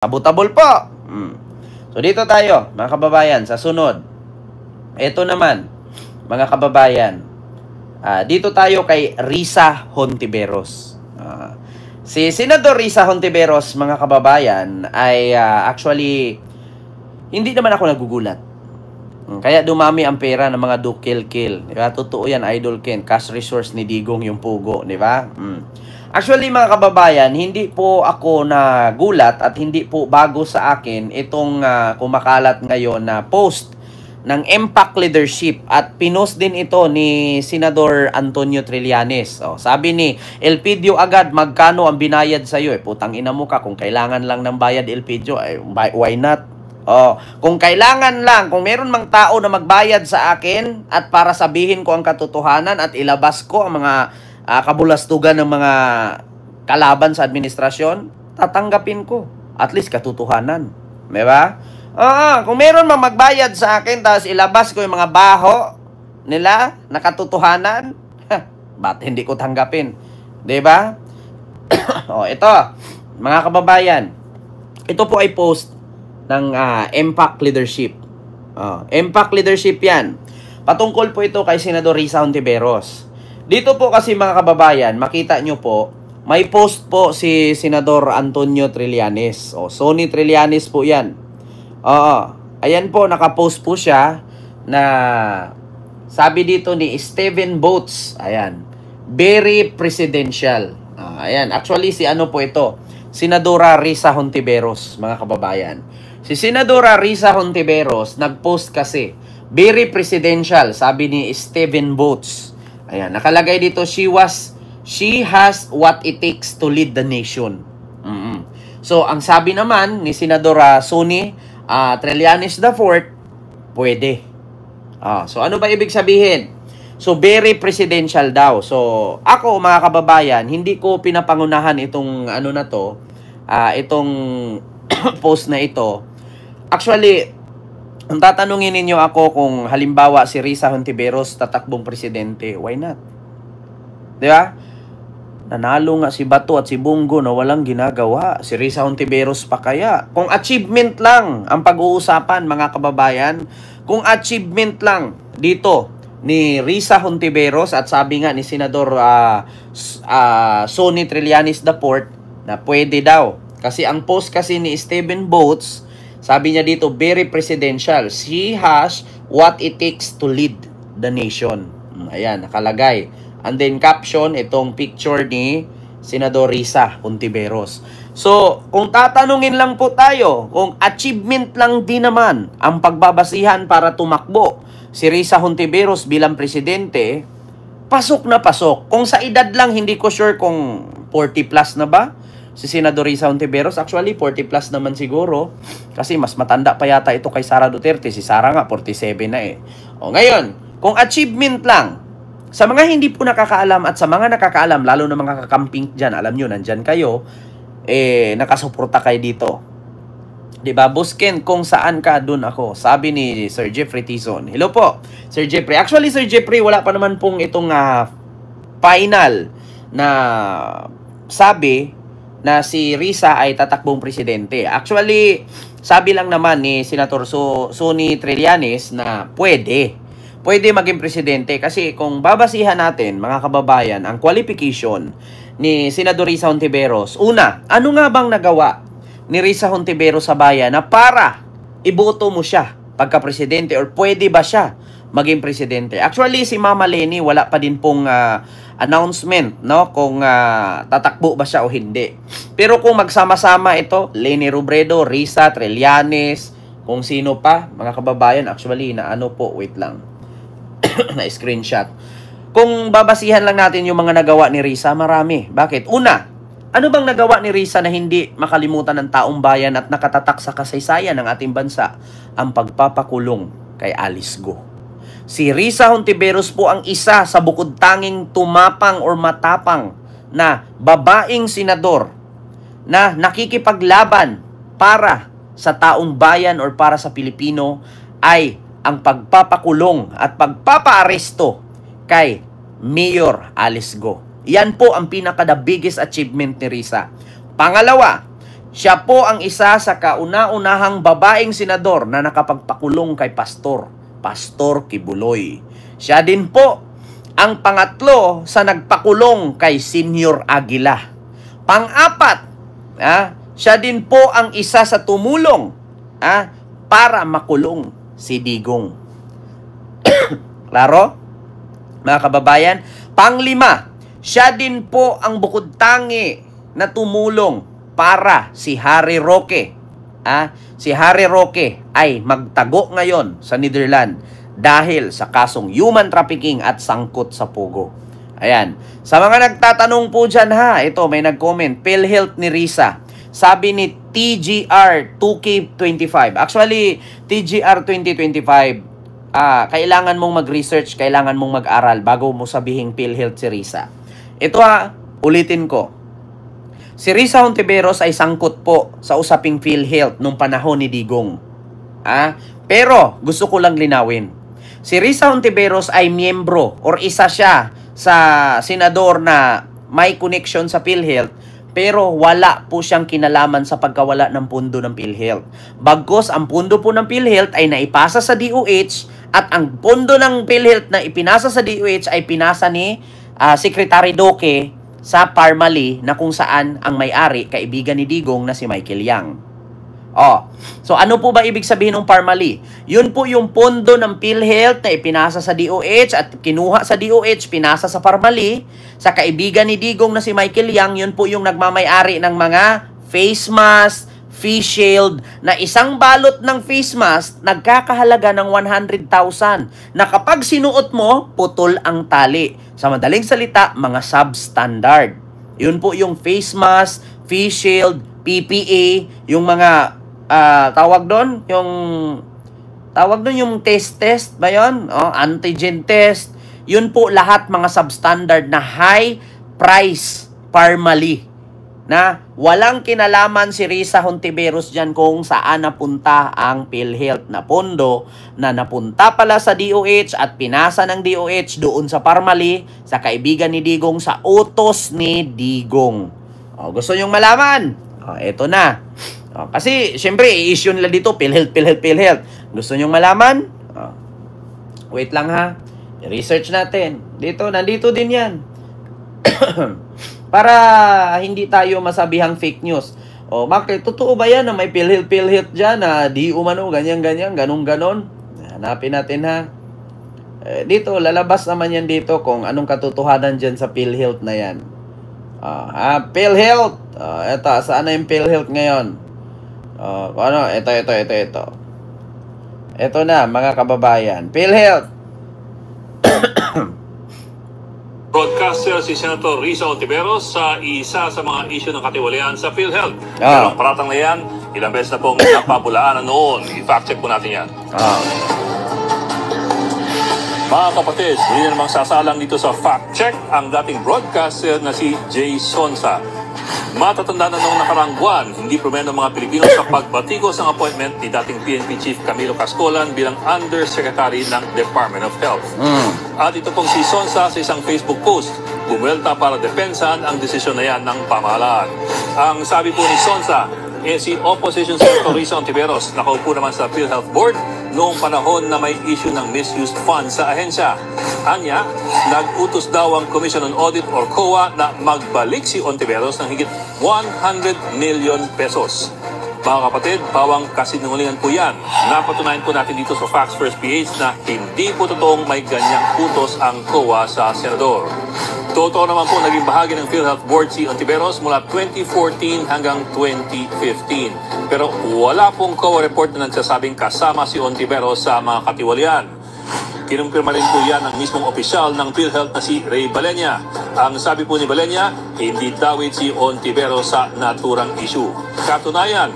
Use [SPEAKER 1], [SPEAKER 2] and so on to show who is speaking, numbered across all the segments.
[SPEAKER 1] Abot-abol po. So dito tayo, mga kababayan, sa sunod. Ito naman, mga kababayan. Dito tayo kay Risa Hontiveros. Si Senador Risa Hontiveros, mga kababayan, ay actually, hindi naman ako nagugulat. Kaya dumami ang pera ng mga dukil-kil. Diba? Totoo yan, Idol Ken. Cash resource ni Digong yung pugo. Diba? Actually, mga kababayan, hindi po ako nagulat at hindi po bago sa akin itong kumakalat ngayon na post ng MPAC leadership at pinost din ito ni Senador Antonio Trillanes. Sabi ni Elpidio agad, magkano ang binayad sa'yo? Putang ina mo ka, kung kailangan lang ng bayad Elpidio, why not? Kung kailangan lang, kung meron mang tao na magbayad sa akin at para sabihin ko ang katotohanan at ilabas ko ang mga kabulastugan ng mga kalaban sa administrasyon, tatanggapin ko. At least katotohanan. Diba? Kung meron mang magbayad sa akin, tapos ilabas ko yung mga baho nila na katotohanan, ba't hindi ko tanggapin? Diba? Ito, mga kababayan, ito po ay post ng MPAC leadership. MPAC leadership yan. Patungkol po ito kay Senador Risa Hontiveros. Dito po kasi mga kababayan, makita nyo po, may post po si Senador Antonio Trillanes. Sonny Trillanes po yan. Ayan po, nakapost po siya na sabi dito ni Stephen Boats. Ayan. Very presidential. Ayan. Actually, si ano po ito? Senadora Risa Hontiveros, mga kababayan. Si Senadora Risa Hontiveros, nagpost kasi, very presidential, sabi ni Stephen Boats. Ayan, nakalagay dito, she has what it takes to lead the nation. So, ang sabi naman ni Senadora Sonny Trillanes IV, pwede. So, ano ba ibig sabihin? So, very presidential daw. So, ako, mga kababayan, hindi ko pinapangunahan itong ano na to, itong post na ito. Actually, kung tatanungin ninyo ako kung halimbawa si Risa Hontiveros tatakbong presidente, why not? Di ba? Nanalo nga si Bato at si Bongo na walang ginagawa. Si Risa Hontiveros pa kaya? Kung achievement lang ang pag-uusapan, mga kababayan, kung achievement lang dito ni Risa Hontiveros at sabi nga ni Senador Sonny Trillanes IV na pwede daw. Kasi ang post kasi ni Stephen Boats, sabi niya dito, very presidential. She has what it takes to lead the nation. Ayan, nakalagay. And then caption, itong picture ni Senador Risa Hontiveros. So, kung tatanungin lang po tayo, kung achievement lang din naman ang pagbabasihan para tumakbo si Risa Hontiveros bilang presidente, pasok na pasok. Kung sa edad lang, hindi ko sure kung 40 plus na ba si Senador Risa Hontiveros. Actually, 40 plus naman siguro. Kasi mas matanda pa yata ito kay Sara Duterte. Si Sara nga, 47 na eh. Ngayon, kung achievement lang, sa mga hindi po nakakaalam at sa mga nakakaalam, lalo na mga kakamping dyan, alam nyo, nandyan kayo, nakasuporta kayo dito. Diba, Busken, kung saan ka, dun ako. Sabi ni Sir Jeffrey Tizon. Hello po, Sir Jeffrey. Actually, Sir Jeffrey, wala pa naman pong itong final na sabi na si Risa ay tatakbong presidente. Actually, sabi lang naman ni Senator Sonny Trillanes na pwede maging presidente. Kasi kung babasihan natin, mga kababayan, ang qualification ni Senador Risa Hontiveros, una, ano nga bang nagawa ni Risa Hontiveros sa bayan na para iboto mo siya pagka-presidente or pwede ba siya maging presidente? Actually, si Mama Leni, wala pa din pong announcement, no? Kung tatakbo ba siya o hindi. Pero kung magsama-sama ito, Leni Robredo, Risa, Trillanes, kung sino pa, mga kababayan, actually, na ano po, wait lang, na screenshot. Kung babasihan lang natin yung mga nagawa ni Risa, marami. Bakit? Una, ano bang nagawa ni Risa na hindi makalimutan ng taong bayan at nakatatak sa kasaysayan ng ating bansa? Ang pagpapakulong kay Alice Go. Si Risa Hontiveros po ang isa sa bukod tanging tumapang or matapang na babaeng senador na nakikipaglaban para sa taong bayan or para sa Pilipino ay ang pagpapakulong at pagpapaaresto kay Mayor Alice Go. Yan po ang pinaka the biggest achievement ni Risa. Pangalawa, Siya po ang isa sa kauna-unahang babaeng senador na nakapagpakulong kay Pastor Kibuloy. Siya din po ang pangatlo sa nagpakulong kay Senior Aguila. Pang-apat, siya din po ang isa sa tumulong para makulong si Digong. Klaro? Mga kababayan, pang-lima, siya din po ang bukod tangi na tumulong para si Harry Roque. Si Harry Roque ay magtago ngayon sa Netherlands dahil sa kasong human trafficking at sangkot sa pugo. Ayan. Sa mga nagtatanong po dyan ito may nag-comment, PhilHealth ni Risa. Sabi ni TGR 2K25. Actually, TGR 2025, kailangan mong mag-research, kailangan mong mag-aral bago mo sabihing PhilHealth si Risa. Ito ulitin ko. Si Risa Hontiveros ay sangkot po sa usaping PhilHealth nung panahon ni Digong. Pero gusto ko lang linawin. Si Risa Hontiveros ay miyembro or isa siya sa senador na may connection sa PhilHealth, pero wala po siyang kinalaman sa pagkawala ng pundo ng PhilHealth. Bagkus ang pundo po ng PhilHealth ay naipasa sa DOH at ang pundo ng PhilHealth na ipinasa sa DOH ay pinasa ni Secretary Roque sa Parmali na kung saan ang may-ari, kaibigan ni Digong na si Michael Yang. So ano po ba ibig sabihin ng Parmali? Yun po yung pondo ng PhilHealth na ipinasa sa DOH at kinuha sa DOH, pinasa sa Parmali, sa kaibigan ni Digong na si Michael Yang. Yun po yung nagmamay-ari ng mga face mask, face shield, na isang balot ng face mask nagkakahalaga ng 100,000 na kapag sinuot mo, putol ang tali. Sa madaling salita, mga substandard. Yun po yung face mask, face shield, PPE, yung mga tawag doon yung test ba yun? Antigen test. Yun po lahat mga substandard na high price Parmali, na walang kinalaman si Risa Hontiveros dyan kung saan napunta ang PhilHealth na pondo na napunta pala sa DOH at pinasa ng DOH doon sa Parmali sa kaibigan ni Digong sa utos ni Digong. Gusto nyong malaman? Eto na. Kasi syempre i-issue nila dito PhilHealth. Gusto nyong malaman? Wait lang I-research natin. Nandito din yan. Para hindi tayo masabihang fake news. Bakit? Totoo ba yan na may PhilHealth dyan na di umano, ganyan-ganyan, ganon-ganon? Hanapin natin dito, lalabas naman yan dito kung anong katotohanan dyan sa PhilHealth na yan. PhilHealth. Eto, saan na yung PhilHealth ngayon? Ito. Ito na, mga kababayan. PhilHealth.
[SPEAKER 2] Broadcaster si Senator Risa Hontiveros sa isa sa mga isyu ng katiwalian sa PhilHealth. Pero ang paratang na yan, ilang beses na pong napabulaan noon. I-fact check po natin yan. Mga kapatid, hindi na namang sasalang dito sa fact check ang dating broadcaster na si Jay Sonsa. Matatanda na noong nakarang buwan, hindi promeno mga Pilipino sa pagbatikos ng appointment ni dating PNP Chief Camilo Cascolan bilang Undersecretary ng Department of Health. At ito pong si Sonsa sa isang Facebook post, bumuelta para depensahan ang desisyon na yan ng pamahalaan. Ang sabi po ni Sonsa, si Opposition Senator Risa Hontiveros nakaupo naman sa PhilHealth Board noong panahon na may issue ng misused funds sa ahensya. Anya, nag-utos daw ang Commission on Audit or COA na magbalik si Hontiveros ng higit 100 million pesos. Mga kapatid, pawang kasinungalingan po yan. Napatunayan po natin dito sa Facts First PH na hindi po totoong may ganyang utos ang COA sa senador. Totoo naman po naging bahagi ng PhilHealth Board si Hontiveros mula 2014 hanggang 2015. Pero wala pong COA report na nagsasabing kasama si Hontiveros sa mga katiwalian. Kinumpirma rin po yan ng mismong opisyal ng PhilHealth na si Ray Balenya. Ang sabi po ni Balenya, hindi dawit si Hontiveros sa naturang issue. Katunayan,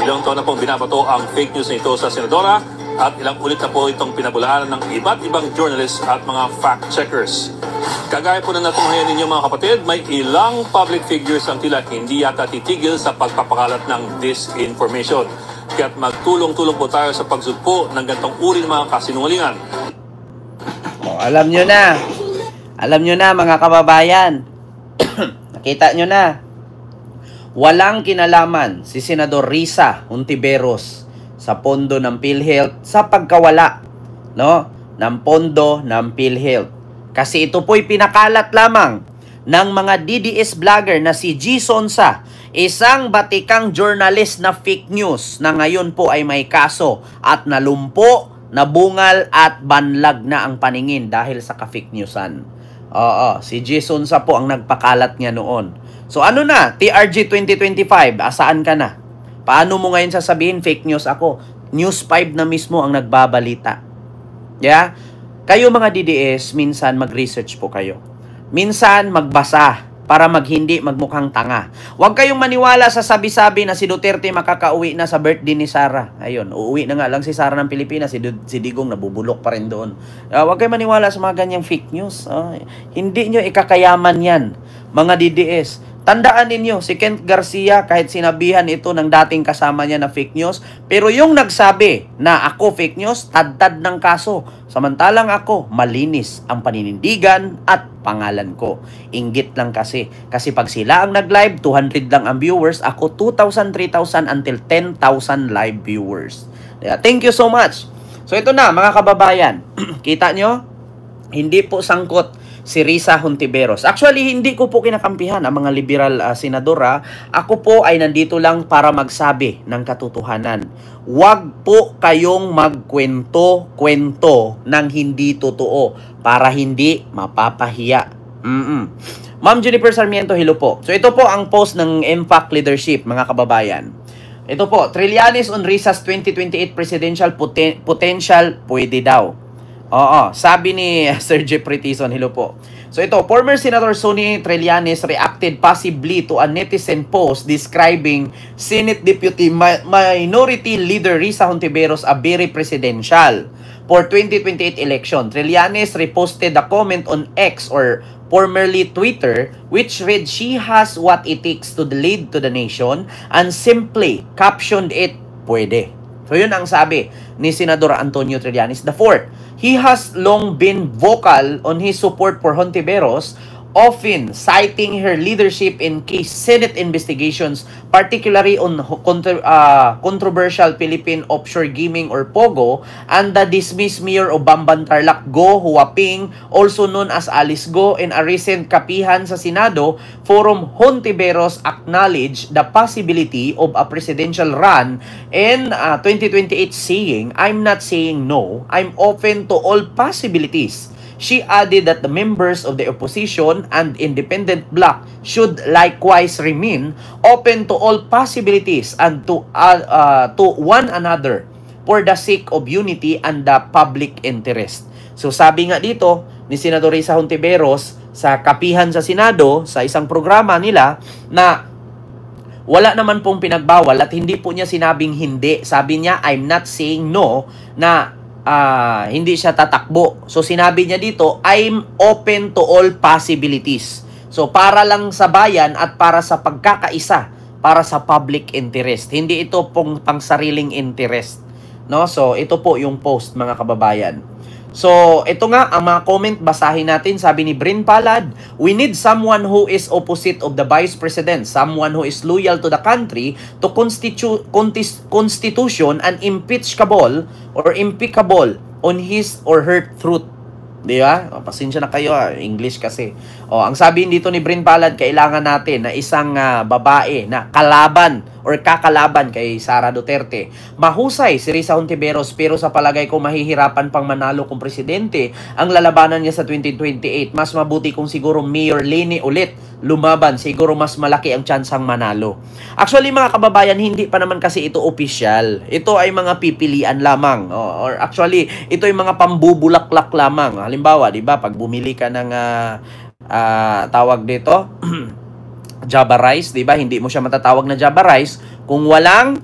[SPEAKER 2] ilang taon na pong binabato ang fake news na ito sa senadora at ilang ulit na po itong pinabulaanan ng iba't ibang journalists at mga fact-checkers. Kagaya po na natumayan ninyo mga kapatid, may ilang public figures ang tila hindi yata titigil sa pagpapakalat ng disinformation. Kaya't magtulong-tulong po tayo sa pagsugpo ng gantong uri ng mga kasinungalingan.
[SPEAKER 1] Alam nyo na. Alam nyo na mga kababayan. Nakita nyo na. Walang kinalaman si Senador Risa Hontiveros sa pondo ng PhilHealth sa pagkawala, no, ng pondo ng PhilHealth. Kasi ito po'y pinakalat lamang ng mga DDS vlogger na si G. Sonsa, isang batikang journalist na fake news na ngayon po ay may kaso at nalumpo, nabungal at banlag na ang paningin dahil sa ka-fake newsan. Oo, si G. Sonsa po ang nagpakalat niya noon. So ano na, TRG 2025, asaan ka na? Paano mo ngayon sasabihin fake news ako? News 5 na mismo ang nagbabalita. Yeah? Kayo mga DDS, minsan mag-research po kayo. Minsan magbasa para hindi magmukhang tanga. Huwag kayong maniwala sa sabi-sabi na si Duterte makakauwi na sa birthday ni Sara. Ayun, uuwi na nga lang si Sara ng Pilipinas, si Digong nabubulok pa rin doon. Huwag kayong maniwala sa mga ganyang fake news. Hindi nyo ikakayaman yan, mga DDS. Tandaan ninyo, si Kent Garcia, kahit sinabihan ito ng dating kasama niya na fake news, pero yung nagsabi na ako fake news, tad-tad ng kaso. Samantalang ako, malinis ang paninindigan at pangalan ko. Inggit lang kasi. Kasi pag sila ang nag-live, 200 lang ang viewers, ako 2,000, 3,000 until 10,000 live viewers. Thank you so much. So ito na, mga kababayan. Kita nyo? Hindi po sangkot si Risa Hontiveros. Actually, hindi ko po kinakampihan ang mga liberal senadora. Ako po ay nandito lang para magsabi ng katotohanan. Huwag po kayong magkwento-kwento ng hindi totoo para hindi mapapahiya. Ma'am Jennifer Sarmiento, hello po. So ito po ang post ng MPAC Leadership, mga kababayan. Ito po, Trillanes on Risa's 2028 presidential potential, pwede daw. Oo, sabi ni Sir Jeffrey Tison, hello po. So ito, former Senator Sonny Trillanes reacted possibly to a netizen post describing Senate Deputy Minority Leader Risa Hontiveros a very presidential for 2028 election. Trillanes reposted a comment on X or formerly Twitter which read, "She has what it takes to lead to the nation," and simply captioned it, "Pwede." So yun ang sabi ni Senador Antonio Trillanes IV. He has long been vocal on his support for Hontiveros, often citing her leadership in case Senate investigations, particularly on controversial Philippine offshore gaming or POGO, and the dismissed Mayor of Bamban Tarlac, Go Huaping, also known as Alice Go, in a recent kapihan sa Senado forum. Hontiveros acknowledged the possibility of a presidential run in 2028, saying, "I'm not saying no, I'm open to all possibilities." She added that the members of the opposition and independent bloc should likewise remain open to all possibilities and to one another for the sake of unity and the public interest. So sabi nga dito ni Senador Risa Hontiveros sa kapihan sa Senado, sa isang programa nila, na wala naman pong pinagbawal at hindi po niya sinabing hindi. Sabi niya, "I'm not saying no," na hindi siya tatakbo. So sinabi niya dito, "I'm open to all possibilities." So para lang sa bayan at para sa pagkakaisa, para sa public interest. Hindi ito pong pangsariling interest. No? So ito po yung post, mga kababayan. So ito nga ang mga comment, basahin natin. Sabi ni Brin Palad, "We need someone who is opposite of the Vice President, someone who is loyal to the country, to constitution and impeachable on his or her truth." Di ba? Pasensya na kayo, English kasi. Ang sabi dito ni Brin Palad, kailangan natin na isang babae na kalaban or kakalaban kay Sara Duterte. Mahusay si Risa Hontiveros, pero sa palagay ko mahihirapan pang manalo kung presidente ang lalabanan niya sa 2028. Mas mabuti kung siguro Mayor Leni ulit lumaban, siguro mas malaki ang tsansang manalo. Actually, mga kababayan, hindi pa naman kasi ito official. Ito ay mga pipilian lamang. Or actually, ito ay mga pambubulaklak lamang. Halimbawa, di ba, pag bumili ka ng tawag dito, Java rice, di ba? Hindi mo siya matatawag na Java rice kung walang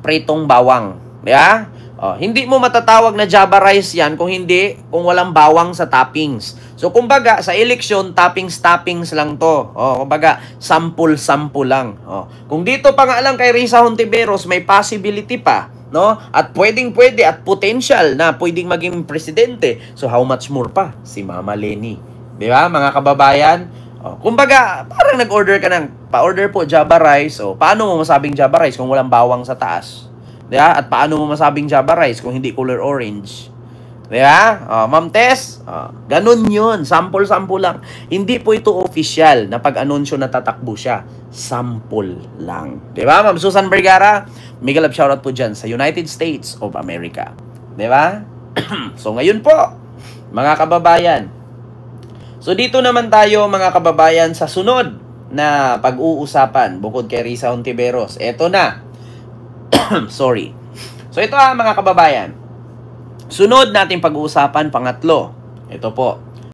[SPEAKER 1] pritong bawang. Di ba? Hindi mo matatawag na Java rice yan kung walang bawang sa toppings. So, kumbaga, sa eleksyon, toppings lang to. Kumbaga, sample lang. Kung dito pa nga lang kay Risa Hontiveros, may possibility pa, no? At pwede at potential na pwedeng maging presidente. So, how much more pa si Mama Leni? Di ba, mga kababayan? Kumbaga, parang nag-order ka ng, pa-order po Java rice. O, paano mo masabing Java rice kung walang bawang sa taas? Diba? At paano mo masabing Java rice kung hindi color orange? Diba? Ma'am Tess, ganun yun. Sample-sample lang. Hindi po ito official na pag-anunsyo na tatakbo siya. Sample lang. Diba? Ma'am Susan Vergara, mega love shoutout po dyan sa United States of America. Diba? So, ngayon po, mga kababayan, so dito naman tayo mga kababayan sa sunod na pag-uusapan bukod kay Risa Hontiveros. Eto na. Sorry. So ito mga kababayan. Sunod natin pag-uusapan pangatlo. Ito po.